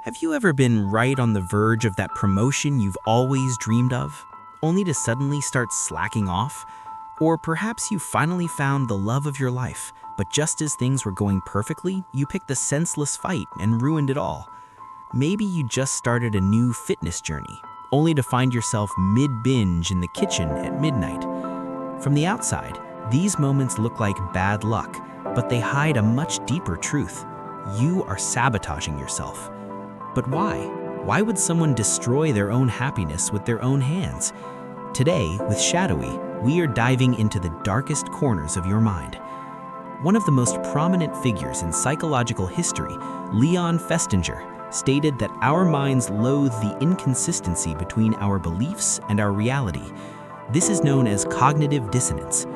Have you ever been right on the verge of that promotion you've always dreamed of, only to suddenly start slacking off? Or perhaps you finally found the love of your life, but just as things were going perfectly, you picked the senseless fight and ruined it all. Maybe you just started a new fitness journey, only to find yourself mid-binge in the kitchen at midnight. From the outside, these moments look like bad luck, but they hide a much deeper truth. You are sabotaging yourself. But why? Why would someone destroy their own happiness with their own hands? Today, with Shadowy, we are diving into the darkest corners of your mind. One of the most prominent figures in psychological history, Leon Festinger, stated that our minds loathe the inconsistency between our beliefs and our reality. This is known as cognitive dissonance.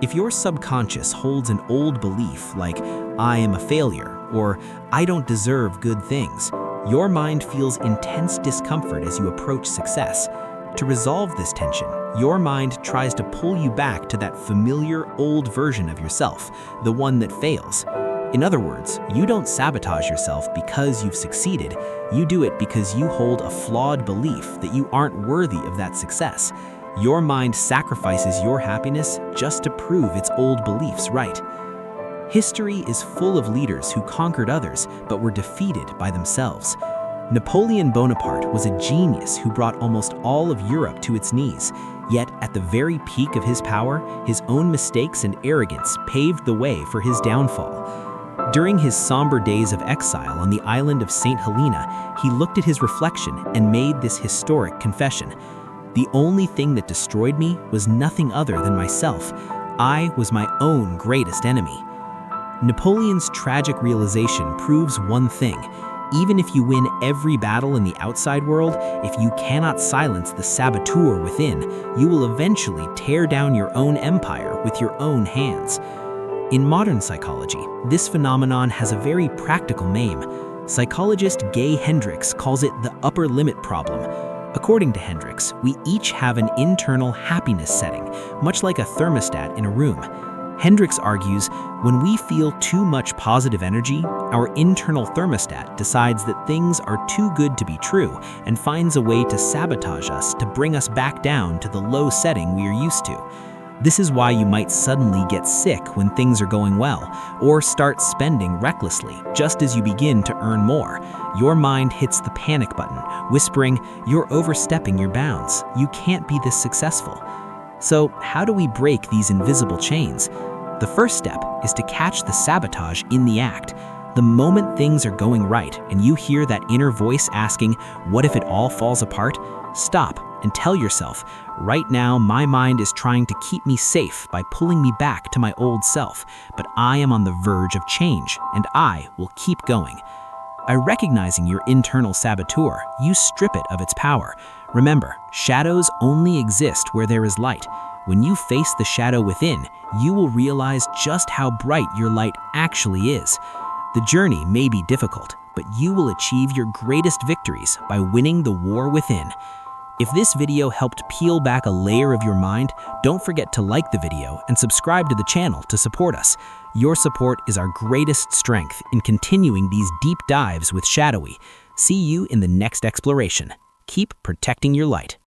If your subconscious holds an old belief like, "I am a failure," or "I don't deserve good things," your mind feels intense discomfort as you approach success. To resolve this tension, your mind tries to pull you back to that familiar old version of yourself, the one that fails. In other words, you don't sabotage yourself because you've succeeded. You do it because you hold a flawed belief that you aren't worthy of that success. Your mind sacrifices your happiness just to prove its old beliefs right. History is full of leaders who conquered others but were defeated by themselves. Napoleon Bonaparte was a genius who brought almost all of Europe to its knees, yet at the very peak of his power, his own mistakes and arrogance paved the way for his downfall. During his somber days of exile on the island of St. Helena, he looked at his reflection and made this historic confession. "The only thing that destroyed me was nothing other than myself. I was my own greatest enemy." Napoleon's tragic realization proves one thing. Even if you win every battle in the outside world, if you cannot silence the saboteur within, you will eventually tear down your own empire with your own hands. In modern psychology, this phenomenon has a very practical name. Psychologist Gay Hendricks calls it the upper limit problem. According to Hendricks, we each have an internal happiness setting, much like a thermostat in a room. Hendricks argues, when we feel too much positive energy, our internal thermostat decides that things are too good to be true and finds a way to sabotage us to bring us back down to the low setting we are used to. This is why you might suddenly get sick when things are going well, or start spending recklessly just as you begin to earn more. Your mind hits the panic button, whispering, "You're overstepping your bounds. You can't be this successful." So, how do we break these invisible chains? The first step is to catch the sabotage in the act. The moment things are going right and you hear that inner voice asking, "What if it all falls apart?" Stop and tell yourself, "Right now, my mind is trying to keep me safe by pulling me back to my old self, but I am on the verge of change, and I will keep going." By recognizing your internal saboteur, you strip it of its power. Remember, shadows only exist where there is light. When you face the shadow within, you will realize just how bright your light actually is. The journey may be difficult, but you will achieve your greatest victories by winning the war within. If this video helped peel back a layer of your mind, don't forget to like the video and subscribe to the channel to support us. Your support is our greatest strength in continuing these deep dives with Shadowy. See you in the next exploration. Keep protecting your light.